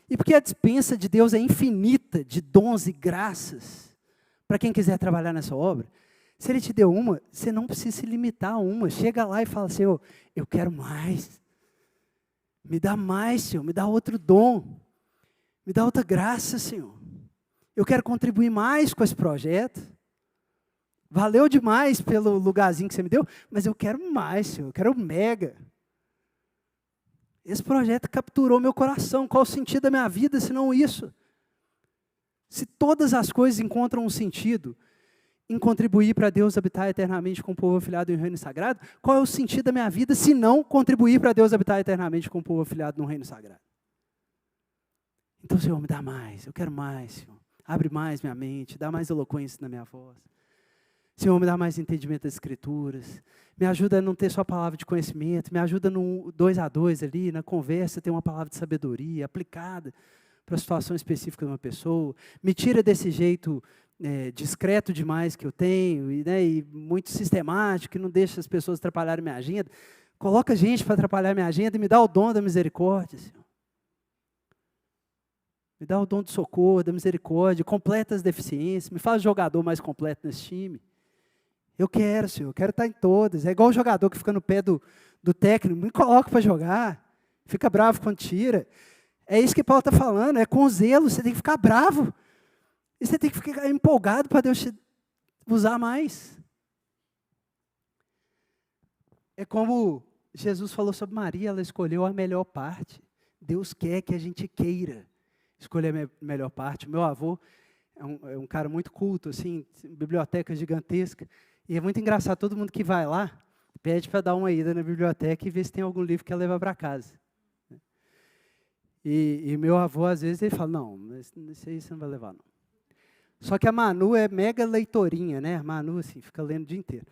e porque a dispensa de Deus é infinita de dons e graças para quem quiser trabalhar nessa obra, se Ele te deu uma, você não precisa se limitar a uma. Chega lá e fala, Senhor, eu quero mais. Me dá mais, Senhor, me dá outro dom. Me dá outra graça, Senhor. Eu quero contribuir mais com esse projeto. Valeu demais pelo lugarzinho que você me deu, mas eu quero mais, Senhor, eu quero mega. Esse projeto capturou meu coração. Qual o sentido da minha vida, se não isso? Se todas as coisas encontram um sentido em contribuir para Deus habitar eternamente com o povo afilhado em um reino sagrado, qual é o sentido da minha vida, se não contribuir para Deus habitar eternamente com o povo afilhado no reino sagrado? Então, Senhor, me dá mais, eu quero mais, Senhor. Abre mais minha mente, dá mais eloquência na minha voz. Senhor, me dá mais entendimento das Escrituras. Me ajuda a não ter só palavra de conhecimento. Me ajuda no 2 a 2 ali, na conversa, ter uma palavra de sabedoria aplicada para a situação específica de uma pessoa. Me tira desse jeito discreto demais que eu tenho, e muito sistemático, que não deixa as pessoas atrapalharem minha agenda. Coloca gente para atrapalhar minha agenda e me dá o dom da misericórdia, Senhor. Me dá o dom do socorro, da misericórdia, completa as deficiências, me faz jogador mais completo nesse time. Eu quero, Senhor, eu quero estar em todas. É igual o jogador que fica no pé do técnico, me coloca para jogar, fica bravo quando tira. É isso que Paulo está falando, é com zelo, você tem que ficar bravo. E você tem que ficar empolgado para Deus te usar mais. É como Jesus falou sobre Maria, ela escolheu a melhor parte. Deus quer que a gente queira escolher a melhor parte. Meu avô é um cara muito culto, assim, biblioteca gigantesca. E é muito engraçado, todo mundo que vai lá, pede para dar uma ida na biblioteca e ver se tem algum livro que quer levar para casa. E meu avô, às vezes, ele fala, não, isso aí você não vai levar, não. Só que a Manu é mega leitorinha, né? A Manu, assim, fica lendo o dia inteiro.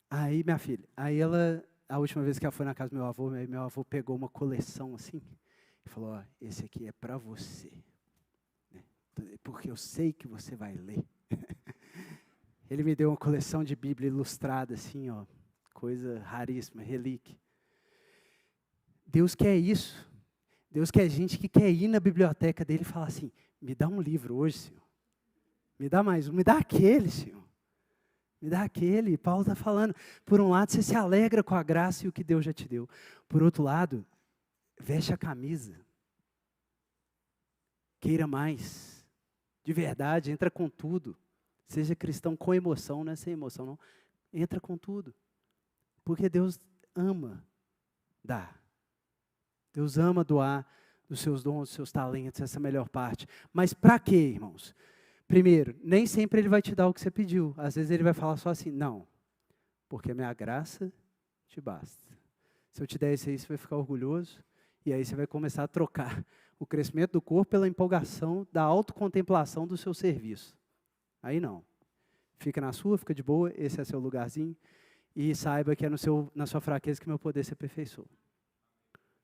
Aí, minha filha, a última vez que ela foi na casa do meu avô pegou uma coleção, assim, e falou, ó, esse aqui é para você, né? Porque eu sei que você vai ler. Ele me deu uma coleção de Bíblia ilustrada, assim, ó, coisa raríssima, relíquia. Deus quer isso. Deus quer gente que quer ir na biblioteca dele e falar assim, me dá um livro hoje, Senhor. Me dá mais um, me dá aquele, Senhor. Me dá aquele. Paulo está falando, por um lado, você se alegra com a graça e o que Deus já te deu. Por outro lado, veste a camisa. Queira mais. De verdade, entra com tudo. Seja cristão com emoção, não é sem emoção, não. Entra com tudo. Porque Deus ama dar. Deus ama doar os seus dons, os seus talentos, essa melhor parte. Mas para quê, irmãos? Primeiro, nem sempre Ele vai te dar o que você pediu. Às vezes Ele vai falar só assim, não, porque a minha graça te basta. Se eu te der isso aí, você vai ficar orgulhoso, e aí você vai começar a trocar o crescimento do corpo pela empolgação da autocontemplação do seu serviço. Aí não. Fica na sua, fica de boa, esse é seu lugarzinho, e saiba que é na sua fraqueza que meu poder se aperfeiçoa.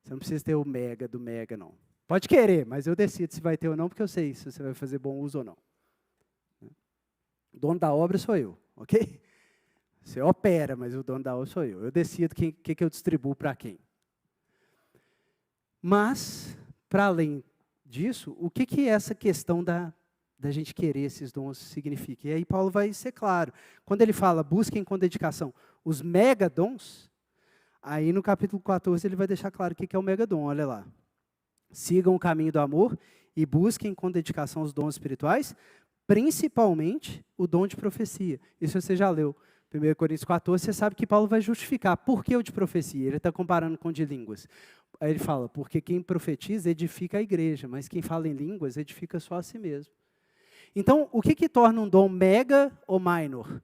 Você não precisa ter o mega do mega, não. Pode querer, mas eu decido se vai ter ou não, porque eu sei se você vai fazer bom uso ou não. O dono da obra sou eu, ok? Você opera, mas o dono da obra sou eu. Eu decido o que eu distribuo para quem. Mas, para além disso, o que essa questão da gente querer esses dons significa? E aí Paulo vai ser claro. Quando ele fala, busquem com dedicação os mega dons, aí no capítulo 14 ele vai deixar claro o que é o mega dom, olha lá. Sigam o caminho do amor e busquem com dedicação os dons espirituais, principalmente o dom de profecia. Isso você já leu. 1 Coríntios 14, você sabe que Paulo vai justificar por que o de profecia. Ele está comparando com o de línguas. Aí ele fala, porque quem profetiza edifica a igreja, mas quem fala em línguas edifica só a si mesmo. Então, o que torna um dom mega ou minor?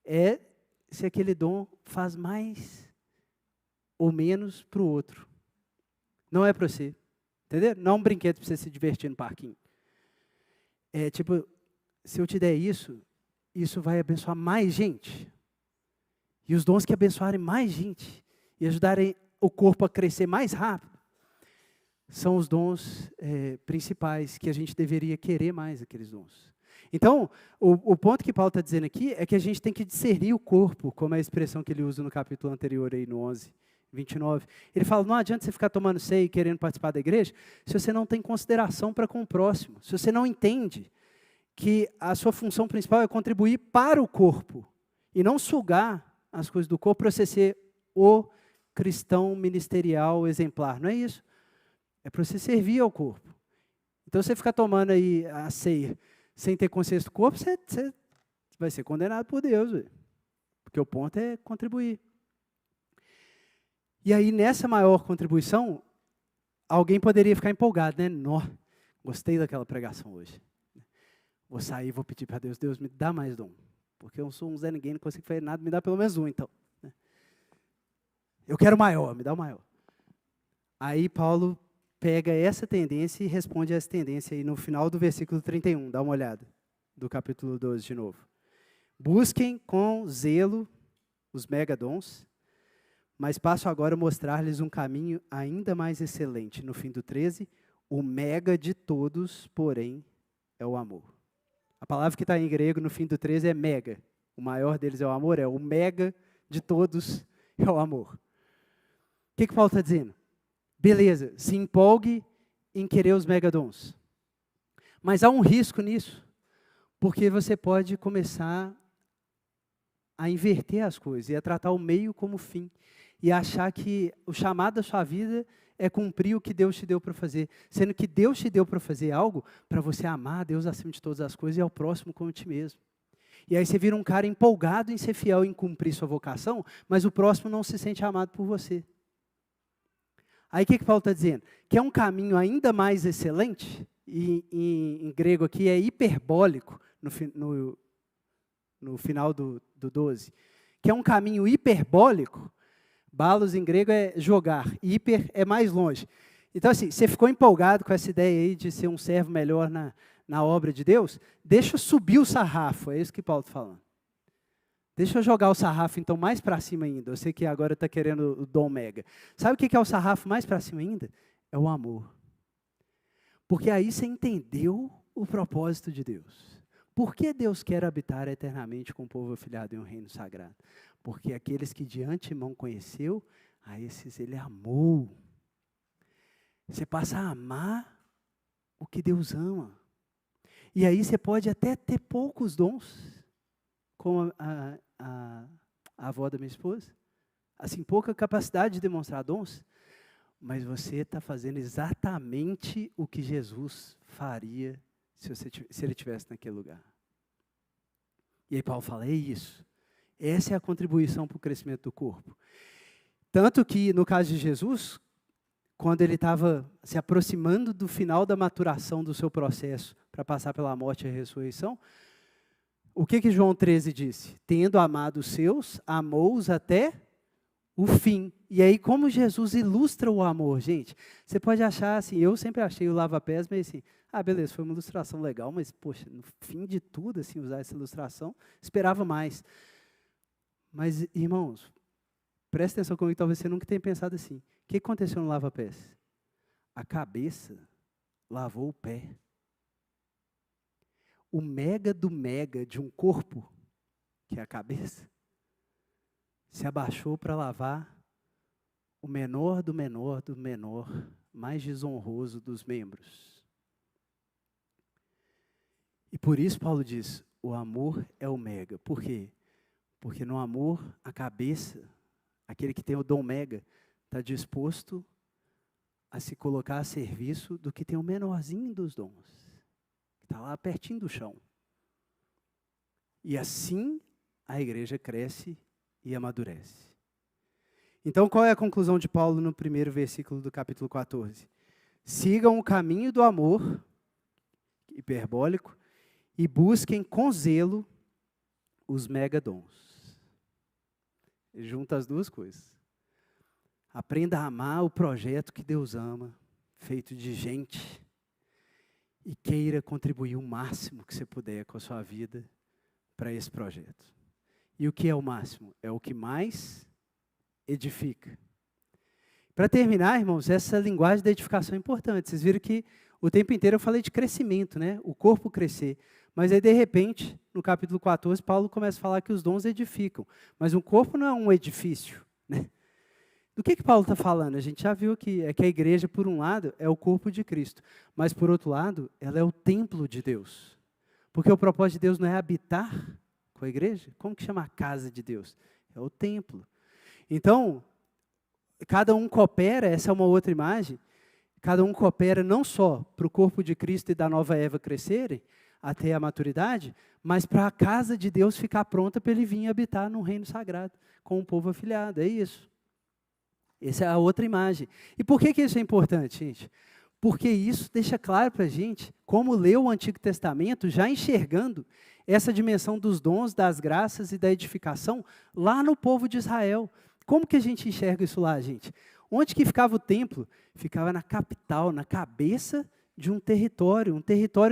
É se aquele dom faz mais ou menos para o outro. Não é para você. Entendeu? Não é um brinquedo para você se divertir no parquinho. É tipo, se eu te der isso, isso vai abençoar mais gente. E os dons que abençoarem mais gente e ajudarem o corpo a crescer mais rápido, são os dons principais que a gente deveria querer mais, aqueles dons. Então, o ponto que Paulo está dizendo aqui é que a gente tem que discernir o corpo, como é a expressão que ele usa no capítulo anterior, aí no 11, 29. Ele fala, não adianta você ficar tomando ceia e querendo participar da igreja, se você não tem consideração para com o próximo, se você não entende que a sua função principal é contribuir para o corpo, e não sugar as coisas do corpo para você ser o cristão ministerial exemplar. Não é isso. É para você servir ao corpo. Então, você ficar tomando aí a ceia sem ter consciência do corpo, você vai ser condenado por Deus. Véio. Porque o ponto é contribuir. E aí, nessa maior contribuição, alguém poderia ficar empolgado, né? Nó, gostei daquela pregação hoje. Vou sair, vou pedir para Deus, Deus me dá mais dom. Porque eu sou um Zé Ninguém, não consigo fazer nada, me dá pelo menos um, então. Eu quero maior, me dá o maior. Aí Paulo pega essa tendência e responde a essa tendência aí no final do versículo 31, dá uma olhada, do capítulo 12 de novo. Busquem com zelo os megadons, mas passo agora a mostrar-lhes um caminho ainda mais excelente. No fim do 13, o mega de todos, porém, é o amor. A palavra que está em grego no fim do 13 é mega. O maior deles é o amor, é o mega de todos é o amor. O que Paulo está dizendo? Beleza, se empolgue em querer os megadons. Mas há um risco nisso, porque você pode começar a inverter as coisas e a tratar o meio como fim. E achar que o chamado da sua vida é cumprir o que Deus te deu para fazer. Sendo que Deus te deu para fazer algo para você amar a Deus acima de todas as coisas e ao próximo como a ti mesmo. E aí você vira um cara empolgado em ser fiel, em cumprir sua vocação, mas o próximo não se sente amado por você. Aí o que Paulo está dizendo? Que é um caminho ainda mais excelente, e em grego aqui é hiperbólico, no final do 12, que é um caminho hiperbólico. Balos em grego é jogar, hiper é mais longe. Então assim, você ficou empolgado com essa ideia aí de ser um servo melhor na obra de Deus? Deixa eu subir o sarrafo, é isso que Paulo está falando. Deixa eu jogar o sarrafo então mais para cima ainda. Eu sei que agora está querendo o dom mega. Sabe o que é o sarrafo mais para cima ainda? É o amor. Porque aí você entendeu o propósito de Deus. Por que Deus quer habitar eternamente com o povo afilhado em um reino sagrado? Porque aqueles que de antemão conheceu, a esses ele amou. Você passa a amar o que Deus ama. E aí você pode até ter poucos dons, como a avó da minha esposa. Assim, pouca capacidade de demonstrar dons, mas você está fazendo exatamente o que Jesus faria se ele estivesse naquele lugar. E aí Paulo fala, é isso. Essa é a contribuição para o crescimento do corpo. Tanto que, no caso de Jesus, quando ele estava se aproximando do final da maturação do seu processo para passar pela morte e a ressurreição, o que João 13 disse? Tendo amado os seus, amou-os até o fim. E aí, como Jesus ilustra o amor, gente? Você pode achar assim, eu sempre achei o lava-pés meio assim, beleza, foi uma ilustração legal, mas, poxa, no fim de tudo, assim, usar essa ilustração, esperava mais. Mas, irmãos, presta atenção comigo, talvez você nunca tenha pensado assim. O que aconteceu no lava-pés? A cabeça lavou o pé. O mega do mega de um corpo, que é a cabeça, se abaixou para lavar o menor do menor do menor, mais desonroso dos membros. E por isso Paulo diz, o amor é o mega. Por quê? Porque no amor, a cabeça, aquele que tem o dom mega, está disposto a se colocar a serviço do que tem o menorzinho dos dons, que está lá pertinho do chão. E assim a igreja cresce e amadurece. Então, qual é a conclusão de Paulo no primeiro versículo do capítulo 14? Sigam o caminho do amor, hiperbólico, e busquem com zelo os megadons. Ele junta as duas coisas. Aprenda a amar o projeto que Deus ama, feito de gente, e queira contribuir o máximo que você puder com a sua vida para esse projeto. E o que é o máximo? É o que mais edifica. Para terminar, irmãos, essa linguagem da edificação é importante. Vocês viram que o tempo inteiro eu falei de crescimento, né? O corpo crescer. Mas aí, de repente, no capítulo 14, Paulo começa a falar que os dons edificam. Mas um corpo não é um edifício, né? Do que Paulo está falando? A gente já viu que a igreja, por um lado, é o corpo de Cristo. Mas, por outro lado, ela é o templo de Deus. Porque o propósito de Deus não é habitar com a igreja? Como que chama a casa de Deus? É o templo. Então, cada um coopera, essa é uma outra imagem, cada um coopera não só para o corpo de Cristo e da nova Eva crescerem, até a maturidade, mas para a casa de Deus ficar pronta para ele vir habitar no reino sagrado, com o povo afiliado, é isso. Essa é a outra imagem. E por que isso é importante, gente? Porque isso deixa claro para a gente como ler o Antigo Testamento, já enxergando essa dimensão dos dons, das graças e da edificação lá no povo de Israel. Como que a gente enxerga isso lá, gente? Onde que ficava o templo? Ficava na capital, na cabeça de um território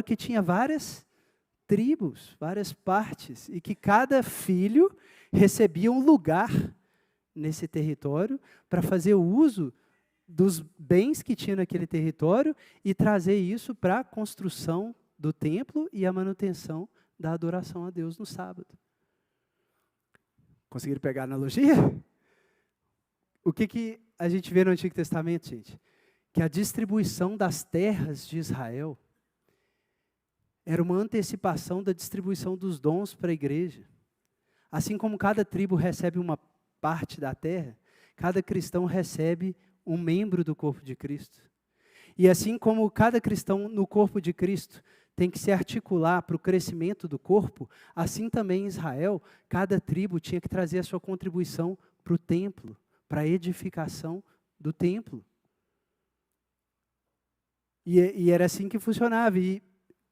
que tinha várias tribos, várias partes, e que cada filho recebia um lugar nesse território para fazer o uso dos bens que tinha naquele território e trazer isso para a construção do templo e a manutenção da adoração a Deus no sábado. Conseguiram pegar a analogia? O que a gente vê no Antigo Testamento, gente? Que a distribuição das terras de Israel era uma antecipação da distribuição dos dons para a igreja. Assim como cada tribo recebe uma parte da terra, cada cristão recebe um membro do corpo de Cristo. E assim como cada cristão no corpo de Cristo tem que se articular para o crescimento do corpo, assim também em Israel, cada tribo tinha que trazer a sua contribuição para o templo, para a edificação do templo. E era assim que funcionava. E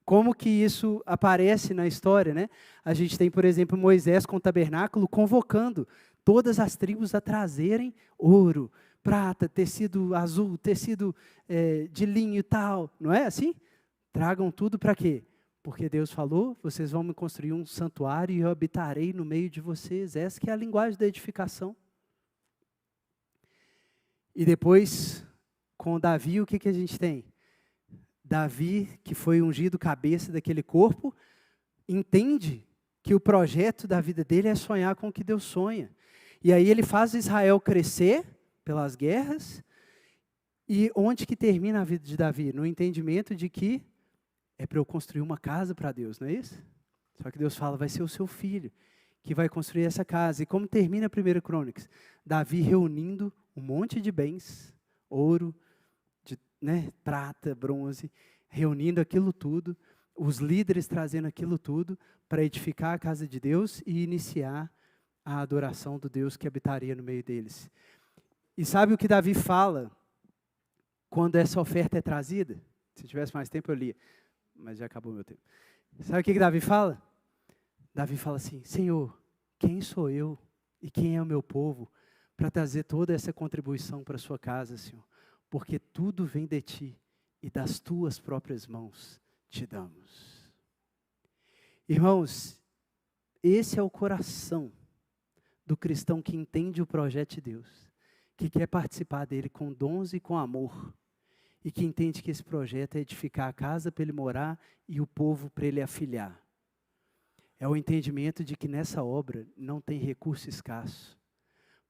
como que isso aparece na história, né? A gente tem, por exemplo, Moisés com o tabernáculo convocando todas as tribos a trazerem ouro, prata, tecido azul, tecido de linho e tal. Não é assim? Tragam tudo para quê? Porque Deus falou, vocês vão me construir um santuário e eu habitarei no meio de vocês. Essa que é a linguagem da edificação. E depois, com Davi, o que a gente tem? Davi, que foi ungido cabeça daquele corpo, entende que o projeto da vida dele é sonhar com o que Deus sonha. E aí ele faz Israel crescer pelas guerras. E onde que termina a vida de Davi? No entendimento de que é para eu construir uma casa para Deus, não é isso? Só que Deus fala, vai ser o seu filho que vai construir essa casa. E como termina a 1 Crônicas? Davi reunindo um monte de bens, ouro, prata, bronze, reunindo aquilo tudo, os líderes trazendo aquilo tudo para edificar a casa de Deus e iniciar a adoração do Deus que habitaria no meio deles. E sabe o que Davi fala quando essa oferta é trazida? Se tivesse mais tempo eu lia, mas já acabou o meu tempo. Sabe o que Davi fala? Davi fala assim, Senhor, quem sou eu e quem é o meu povo para trazer toda essa contribuição para a sua casa, Senhor, porque tudo vem de Ti e das Tuas próprias mãos te damos. Irmãos, esse é o coração do cristão que entende o projeto de Deus, que quer participar dele com dons e com amor, e que entende que esse projeto é edificar a casa para ele morar e o povo para ele afilhar. É o entendimento de que nessa obra não tem recurso escasso,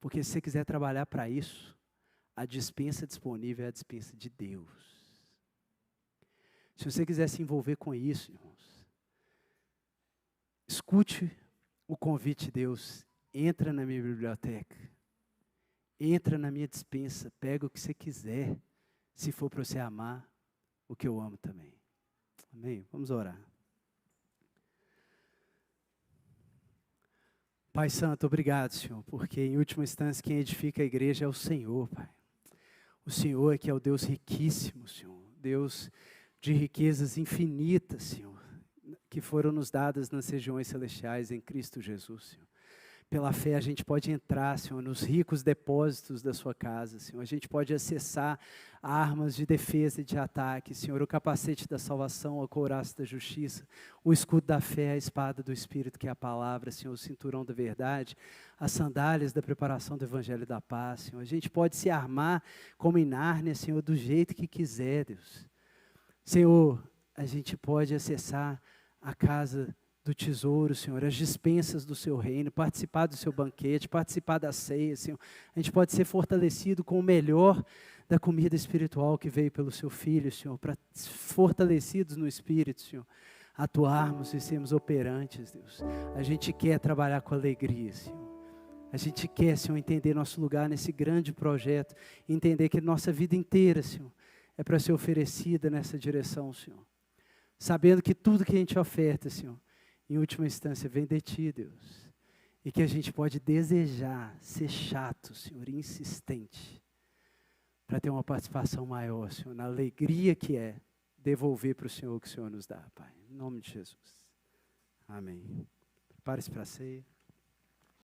porque se você quiser trabalhar para isso, a dispensa disponível é a dispensa de Deus. Se você quiser se envolver com isso, irmãos, escute o convite de Deus, entra na minha biblioteca, entra na minha dispensa, pega o que você quiser, se for para você amar o que eu amo também. Amém? Vamos orar. Pai Santo, obrigado, Senhor, porque em última instância quem edifica a igreja é o Senhor, Pai. O Senhor é que é o Deus riquíssimo, Senhor, Deus de riquezas infinitas, Senhor, que foram nos dadas nas regiões celestiais em Cristo Jesus, Senhor. Pela fé a gente pode entrar, Senhor, nos ricos depósitos da sua casa, Senhor. A gente pode acessar armas de defesa e de ataque, Senhor, o capacete da salvação, a couraça da justiça, o escudo da fé, a espada do Espírito, que é a palavra, Senhor, o cinturão da verdade, as sandálias da preparação do evangelho da paz, Senhor. A gente pode se armar como em Nárnia, Senhor, do jeito que quiser, Deus. Senhor, a gente pode acessar a casa do tesouro, Senhor, as dispensas do seu reino, participar do seu banquete, participar da ceia, Senhor. A gente pode ser fortalecido com o melhor da comida espiritual que veio pelo seu Filho, Senhor, para fortalecidos no Espírito, Senhor, atuarmos e sermos operantes, Deus. A gente quer trabalhar com alegria, Senhor. A gente quer, Senhor, entender nosso lugar nesse grande projeto, entender que nossa vida inteira, Senhor, é para ser oferecida nessa direção, Senhor. Sabendo que tudo que a gente oferta, Senhor, em última instância, vem de Ti, Deus. E que a gente pode desejar ser chato, Senhor, e insistente, para ter uma participação maior, Senhor, na alegria que é devolver para o Senhor o que o Senhor nos dá, Pai. Em nome de Jesus. Amém. Prepare-se para a ceia.